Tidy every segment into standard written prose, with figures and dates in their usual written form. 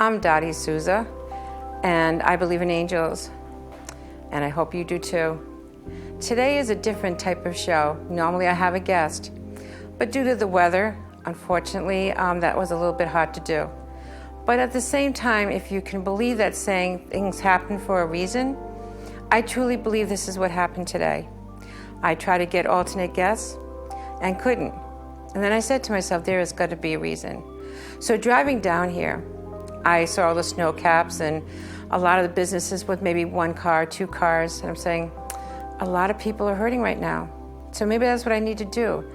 I'm Dottie Souza, and I believe in angels, and I hope you do too. Today is a different type of show. Normally I have a guest, but due to the weather, unfortunately, that was a little bit hard to do. But at the same time, if you can believe that saying things happen for a reason, I truly believe this is what happened today. I tried to get alternate guests and couldn't. And then I said to myself, there has got to be a reason. So driving down here, I saw all the snow caps and a lot of the businesses with maybe one car, two cars, and I'm saying, a lot of people are hurting right now. So maybe that's what I need to do.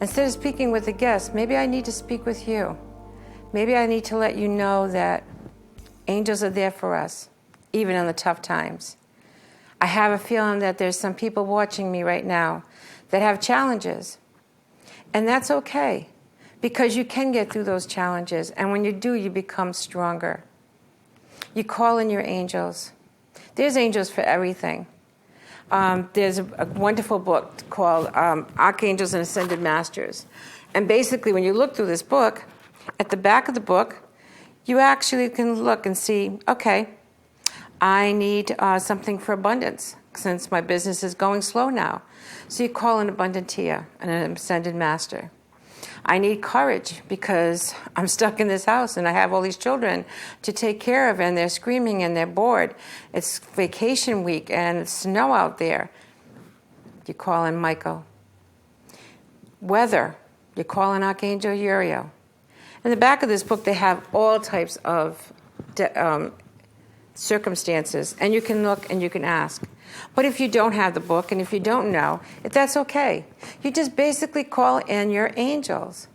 Instead of speaking with the guests, maybe I need to speak with you. Maybe I need to let you know that angels are there for us, even in the tough times. I have a feeling that there's some people watching me right now that have challenges. And that's okay, because you can get through those challenges. And when you do, you become stronger. You call in your angels. There's angels for everything. There's a wonderful book called Archangels and Ascended Masters. And basically, when you look through this book, at the back of the book, you actually can look and see, okay, I need something for abundance since my business is going slow now. So you call an abundantia, an ascended master. I need courage because I'm stuck in this house and I have all these children to take care of and they're screaming and they're bored. It's vacation week and it's snow out there. You call in Michael. Weather, you call in Archangel Uriel. In the back of this book, they have all types of circumstances, and you can look and you can ask. But if you don't have the book and if you don't know, that's okay. You just basically call in your angels.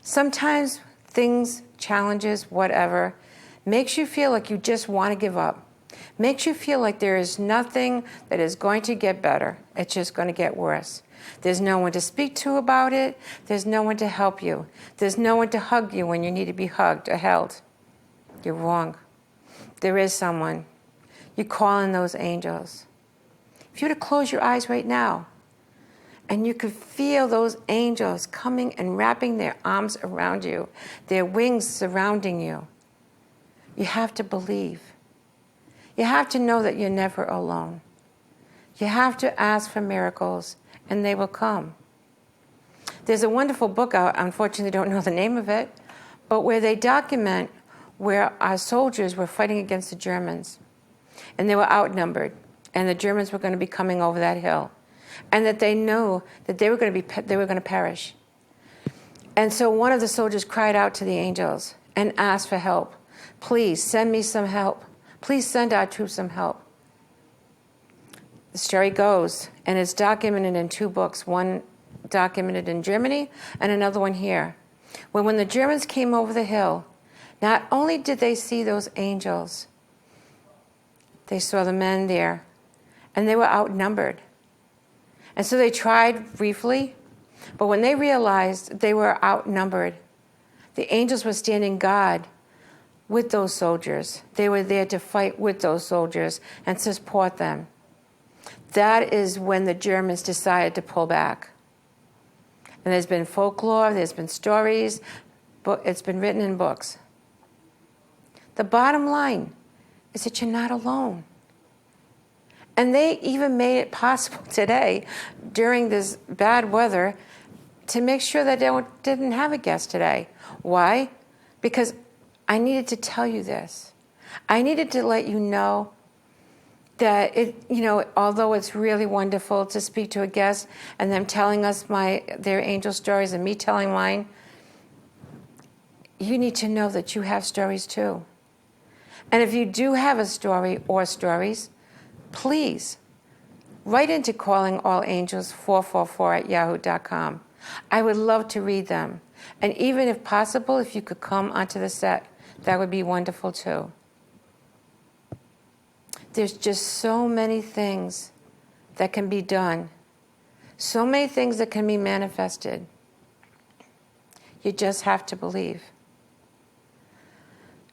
Sometimes things, challenges, whatever, makes you feel like you just want to give up. Makes you feel like there is nothing that is going to get better. It's just going to get worse. There's no one to speak to about it. There's no one to help you. There's no one to hug you when you need to be hugged or held. You're wrong. There is someone. You call in those angels. If you were to close your eyes right now, and you could feel those angels coming and wrapping their arms around you, their wings surrounding you, you have to believe. You have to know that you're never alone. You have to ask for miracles, and they will come. There's a wonderful book out, unfortunately I don't know the name of it, but where they document where our soldiers were fighting against the Germans. And they were outnumbered. And the Germans were going to be coming over that hill. And that they knew that they were going to perish. And so one of the soldiers cried out to the angels and asked for help. Please send me some help. Please send our troops some help. The story goes, and it's documented in two books, one documented in Germany and another one here. When the Germans came over the hill, not only did they see those angels, they saw the men there, and they were outnumbered. And so they tried briefly, but when they realized they were outnumbered, the angels were standing guard with those soldiers. They were there to fight with those soldiers and support them. That is when the Germans decided to pull back. And there's been folklore, there's been stories, but it's been written in books. The bottom line is that you're not alone. And they even made it possible today, during this bad weather, to make sure that they didn't have a guest today. Why? Because I needed to tell you this. I needed to let you know that although it's really wonderful to speak to a guest and them telling us their angel stories and me telling mine, you need to know that you have stories too. And if you do have a story or stories, please write into Calling All Angels 444@yahoo.com. I would love to read them. And even if possible, if you could come onto the set, that would be wonderful too. There's just so many things that can be done. So many things that can be manifested. You just have to believe.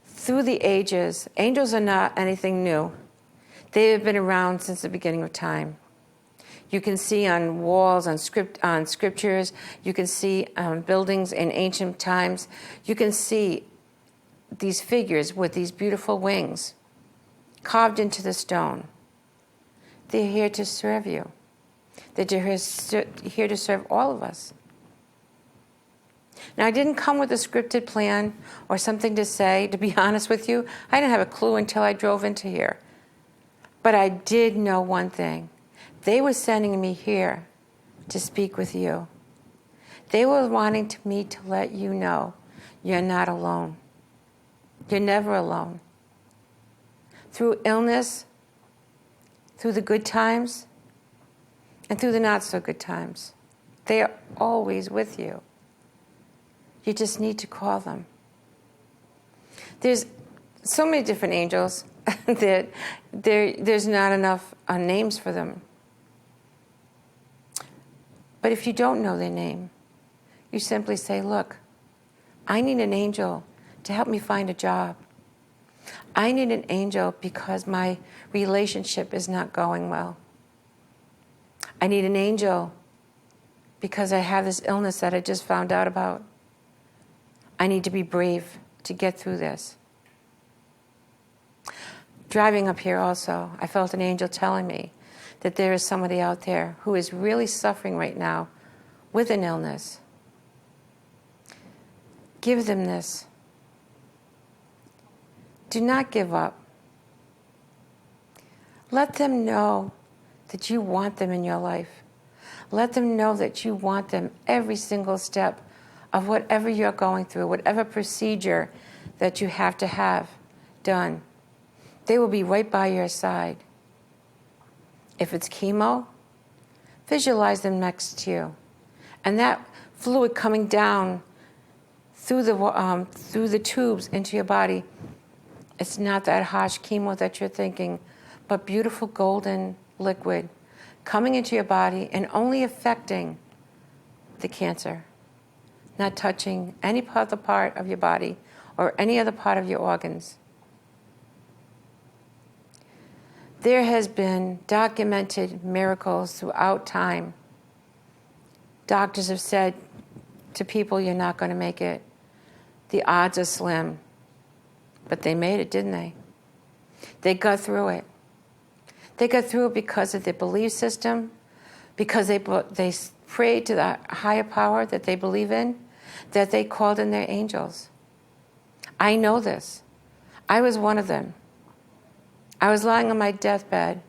Through the ages, angels are not anything new. They have been around since the beginning of time. You can see on walls, on scriptures, you can see buildings in ancient times. You can see these figures with these beautiful wings carved into the stone. They're here to serve you. They're here to serve all of us. Now, I didn't come with a scripted plan or something to say. To be honest with you, I didn't have a clue until I drove into here. But I did know one thing. They were sending me here to speak with you. They were wanting me to let you know you're not alone. You're never alone. Through illness, through the good times, and through the not so good times, they are always with you. You just need to call them. There's so many different angels that there's not enough names for them. But if you don't know their name, you simply say, look, I need an angel to help me find a job. I need an angel because my relationship is not going well. I need an angel because I have this illness that I just found out about. I need to be brave to get through this. Driving up here also, I felt an angel telling me that there is somebody out there who is really suffering right now with an illness. Give them this. Do not give up. Let them know that you want them in your life. Let them know that you want them every single step of whatever you're going through, whatever procedure that you have to have done. They will be right by your side. If it's chemo, visualize them next to you. And that fluid coming down through the tubes into your body, it's not that harsh chemo that you're thinking, but beautiful golden liquid coming into your body and only affecting the cancer, not touching any other part of your body or any other part of your organs. There has been documented miracles throughout time. Doctors have said to people, you're not going to make it. The odds are slim. But they made it, didn't they? They got through it. They got through it because of their belief system, because they prayed to the higher power that they believe in, that they called in their angels. I know this. I was one of them. I was lying on my deathbed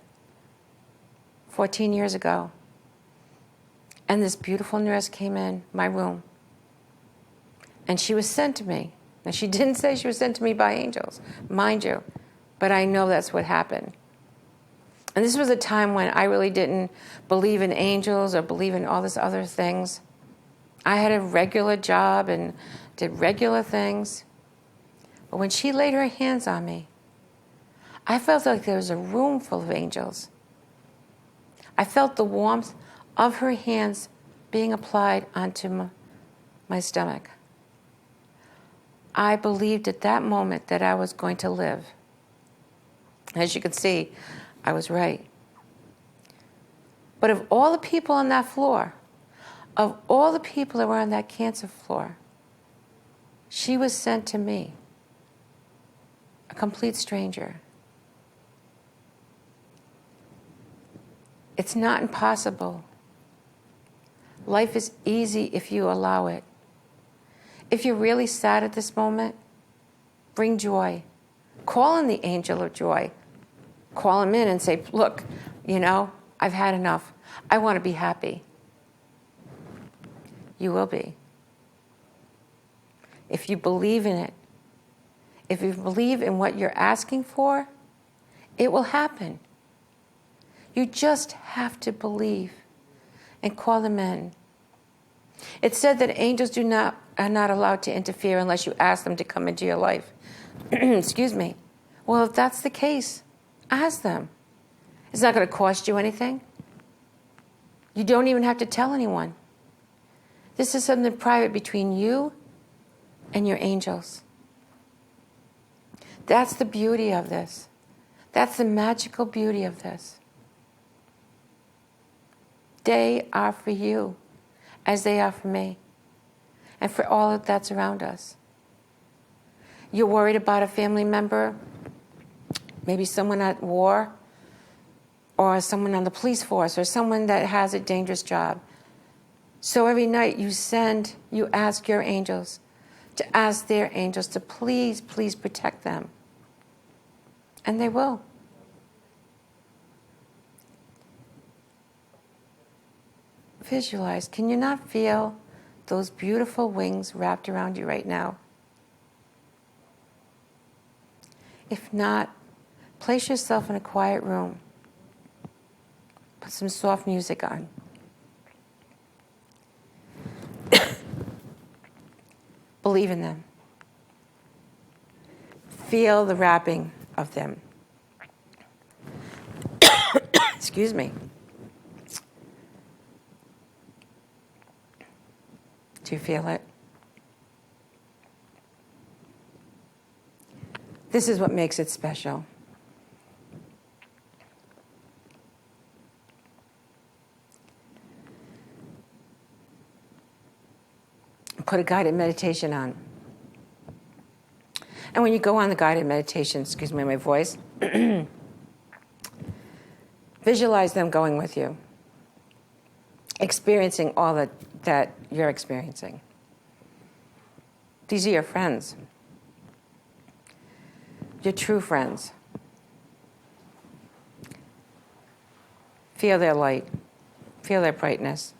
14 years ago, and this beautiful nurse came in my room, and she was sent to me. Now, she didn't say she was sent to me by angels, mind you, but I know that's what happened. And this was a time when I really didn't believe in angels or believe in all these other things. I had a regular job and did regular things. But when she laid her hands on me, I felt like there was a room full of angels. I felt the warmth of her hands being applied onto my stomach. I believed at that moment that I was going to live. As you can see, I was right. But of all the people on that floor, of all the people that were on that cancer floor, she was sent to me, a complete stranger. It's not impossible. Life is easy if you allow it. If you're really sad at this moment, bring joy. Call in the angel of joy. Call him in and say, look, I've had enough. I want to be happy. You will be. If you believe in it, if you believe in what you're asking for, it will happen. You just have to believe and call them in. It's said that angels are not allowed to interfere unless you ask them to come into your life. Excuse me. Well, if that's the case, ask them. It's not going to cost you anything. You don't even have to tell anyone. This is something private between you and your angels. That's the beauty of this. That's the magical beauty of this. They are for you, as they are for me, and for all that's around us. You're worried about a family member, maybe someone at war, or someone on the police force, or someone that has a dangerous job. So every night you ask your angels to ask their angels to please, please protect them. And they will. Visualize. Can you not feel those beautiful wings wrapped around you right now? If not, place yourself in a quiet room. Put some soft music on. Believe in them. Feel the wrapping of them. Excuse me. Do you feel it? This is what makes it special. Put a guided meditation on. And when you go on the guided meditation, excuse me, my voice, visualize them going with you, experiencing all that you're experiencing. These are your friends, your true friends. Feel their light, feel their brightness.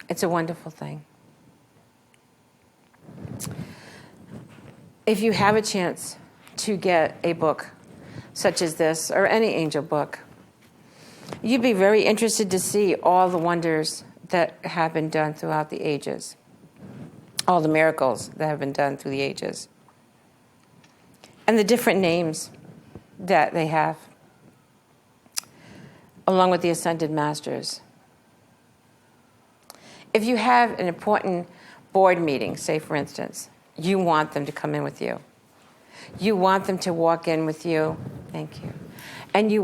It's a wonderful thing. If you have a chance to get a book such as this, or any angel book, you'd be very interested to see all the wonders that have been done throughout the ages, all the miracles that have been done through the ages, and the different names that they have, along with the ascended masters. If you have an important board meeting, say for instance, you want them to come in with you. You want them to walk in with you. Thank you. And you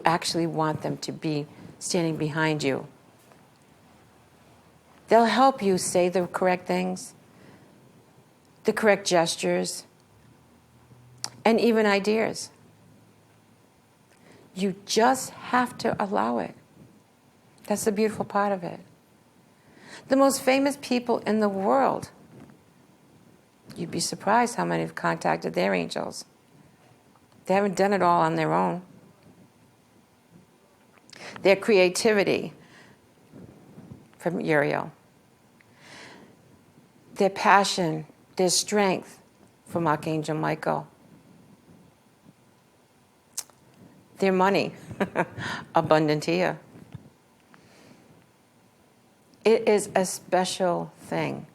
actually want them to be standing behind you. They'll help you say the correct things, the correct gestures, and even ideas. You just have to allow it. That's the beautiful part of it. The most famous people in the world, you'd be surprised how many have contacted their angels. They haven't done it all on their own. Their creativity, from Uriel. Their passion, their strength, from Archangel Michael. Their money, Abundantia. It is a special thing.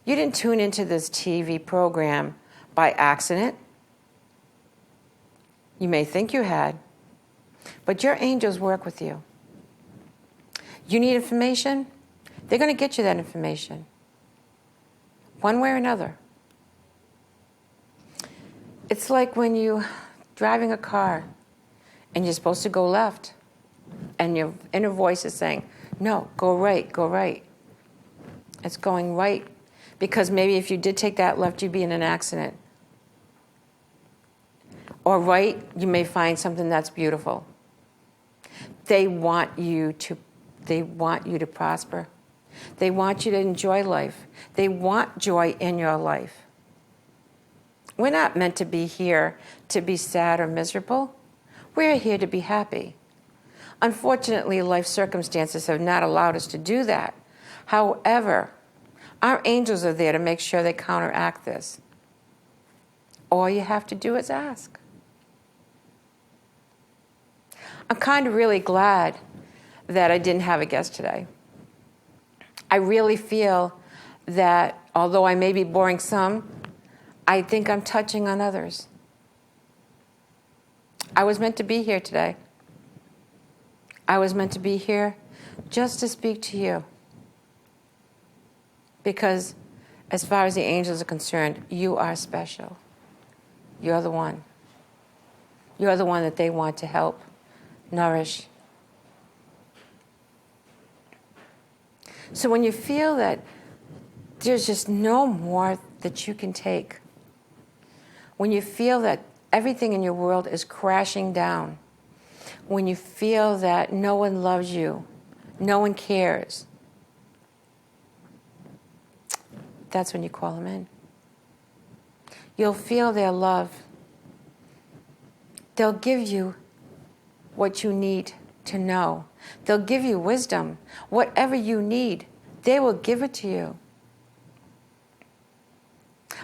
You didn't tune into this TV program by accident. You may think you had, but your angels work with you. You need information? They're going to get you that information, one way or another. It's like when you're driving a car and you're supposed to go left, and your inner voice is saying, no, go right, go right. It's going right, because maybe if you did take that left, you'd be in an accident. Or right, you may find something that's beautiful. They want you to prosper. They want you to enjoy life. They want joy in your life. We're not meant to be here to be sad or miserable. We're here to be happy. Unfortunately, life circumstances have not allowed us to do that. However, our angels are there to make sure they counteract this. All you have to do is ask. I'm kind of really glad that I didn't have a guest today. I really feel that although I may be boring some, I think I'm touching on others. I was meant to be here today. I was meant to be here just to speak to you. Because as far as the angels are concerned, you are special. You're the one. You're the one that they want to help, nourish. So when you feel that There's just no more that you can take. When you feel that everything in your world is crashing down, when you feel that no one loves you, no one cares, that's when you call them in. You'll feel their love. They'll give you what you need to know. They'll give you wisdom. Whatever you need, they will give it to you.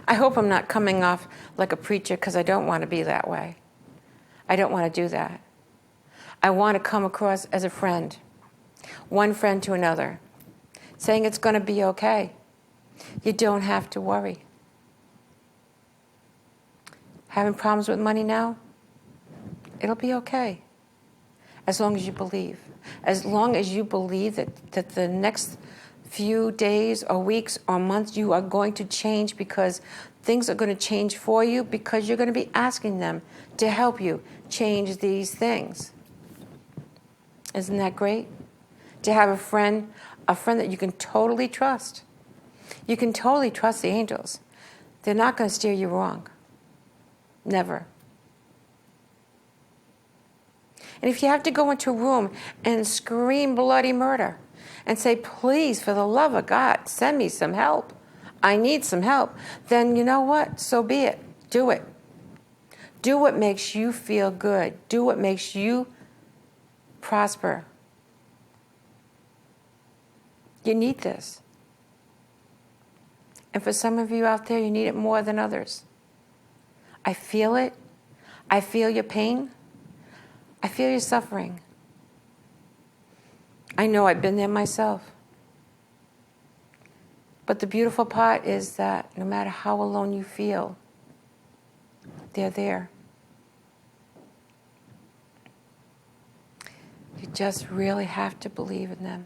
I hope I'm not coming off like a preacher, because I don't want to be that way. I don't want to do that. I want to come across as a friend, one friend to another, saying it's going to be okay. You don't have to worry. Having problems with money now? It'll be okay. As long as you believe. As long as you believe that the next few days or weeks or months you are going to change, because things are going to change for you, because you're going to be asking them to help you change these things. Isn't that great? To have a friend that you can totally trust. You can totally trust the angels. They're not going to steer you wrong. Never. And if you have to go into a room and scream bloody murder and say, please, for the love of God, send me some help. I need some help. Then you know what? So be it. Do it. Do what makes you feel good. Do what makes you prosper. You need this. And for some of you out there, you need it more than others. I feel it. I feel your pain. I feel your suffering. I know I've been there myself. But the beautiful part is that no matter how alone you feel, they're there. You just really have to believe in them.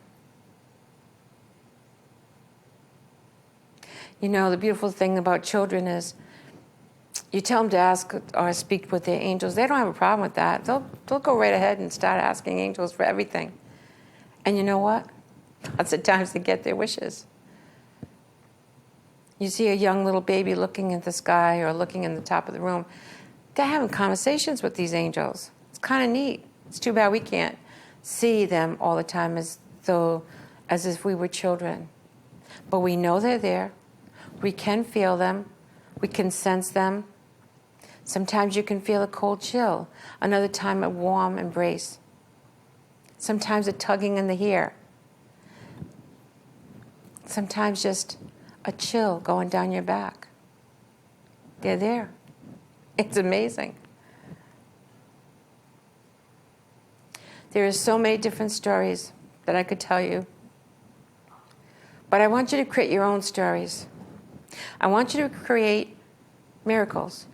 You know, the beautiful thing about children is you tell them to ask or speak with their angels. They don't have a problem with that. They'll go right ahead and start asking angels for everything. And you know what? Lots of times they get their wishes. You see a young little baby looking at the sky or looking in the top of the room. They're having conversations with these angels. It's kind of neat. It's too bad we can't see them all the time as if we were children. But we know they're there. We can feel them. We can sense them. Sometimes you can feel a cold chill. Another time a warm embrace. Sometimes a tugging in the hair. Sometimes just a chill going down your back. They're there. It's amazing. There are so many different stories that I could tell you. But I want you to create your own stories. I want you to create miracles.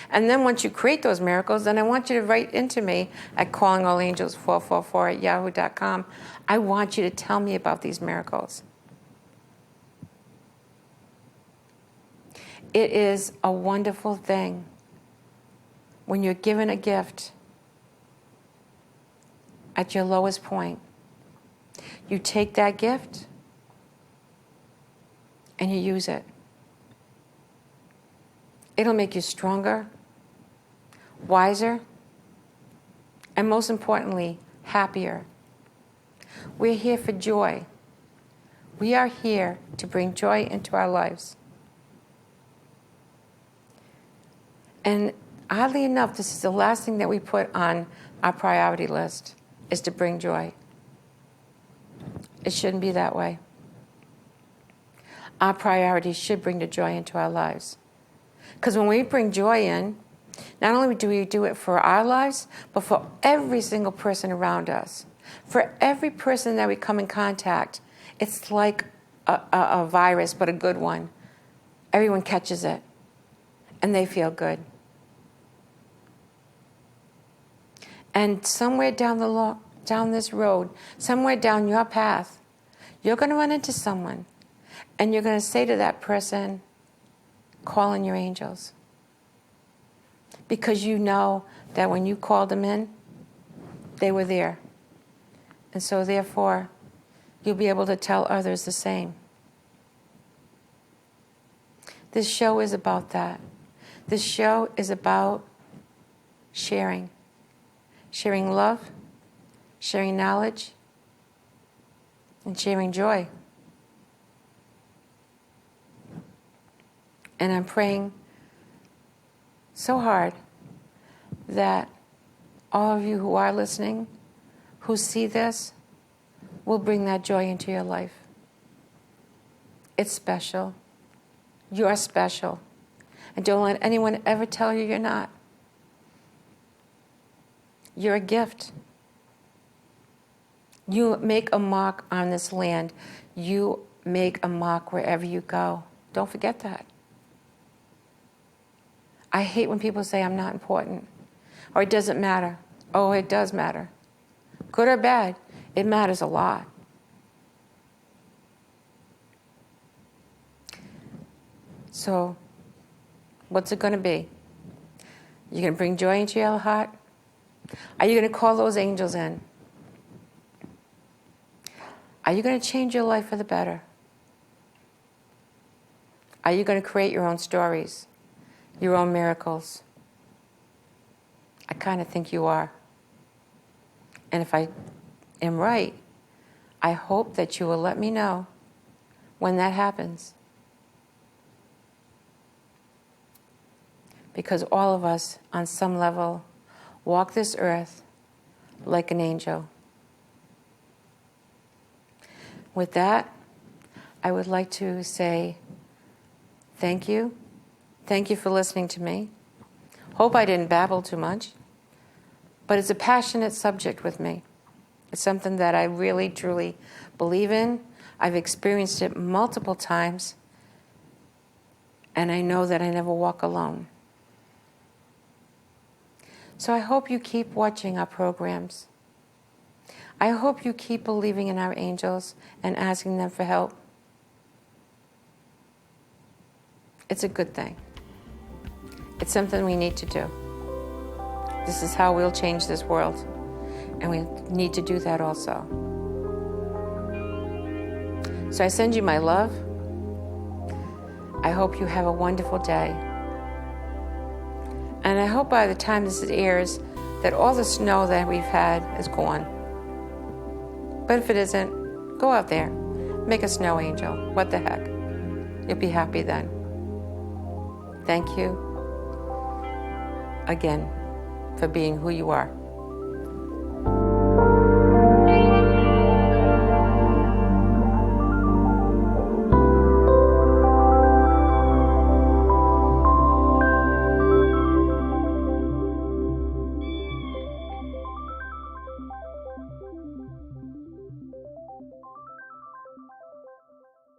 And then once you create those miracles, then I want you to write into me at callingallangels444@yahoo.com. I want you to tell me about these miracles. It is a wonderful thing when you're given a gift at your lowest point. You take that gift and you use it. It'll make you stronger, wiser, and most importantly, happier. We're here for joy. We are here to bring joy into our lives. And oddly enough, this is the last thing that we put on our priority list, is to bring joy. It shouldn't be that way. Our priorities should bring the joy into our lives. Because when we bring joy in, not only do we do it for our lives, but for every single person around us. For every person that we come in contact, it's like a virus, but a good one. Everyone catches it, and they feel good. And somewhere down this road, somewhere down your path, you're going to run into someone, and you're going to say to that person, call in your angels. Because you know that when you called them in, they were there. And so therefore, you'll be able to tell others the same. This show is about that. This show is about sharing. Sharing love, sharing knowledge, and sharing joy. And I'm praying so hard that all of you who are listening, who see this, will bring that joy into your life. It's special. You are special. And don't let anyone ever tell you you're not. You're a gift. You make a mark on this land. You make a mark wherever you go. Don't forget that. I hate when people say I'm not important or it doesn't matter. Oh, it does matter. Good or bad, it matters a lot. So, what's it going to be? You're going to bring joy into your heart? Are you going to call those angels in? Are you going to change your life for the better? Are you going to create your own stories, your own miracles? I kind of think you are. And if I am right, I hope that you will let me know when that happens. Because all of us, on some level, walk this earth like an angel. With that, I would like to say thank you. Thank you for listening to me. Hope I didn't babble too much. But it's a passionate subject with me. It's something that I really, truly believe in. I've experienced it multiple times. And I know that I never walk alone. So I hope you keep watching our programs. I hope you keep believing in our angels and asking them for help. It's a good thing. It's something we need to do. This is how we'll change this world. And we need to do that also. So I send you my love. I hope you have a wonderful day. And I hope by the time this airs that all the snow that we've had is gone. But if it isn't, go out there. Make a snow angel. What the heck? You'll be happy then. Thank you again for being who you are.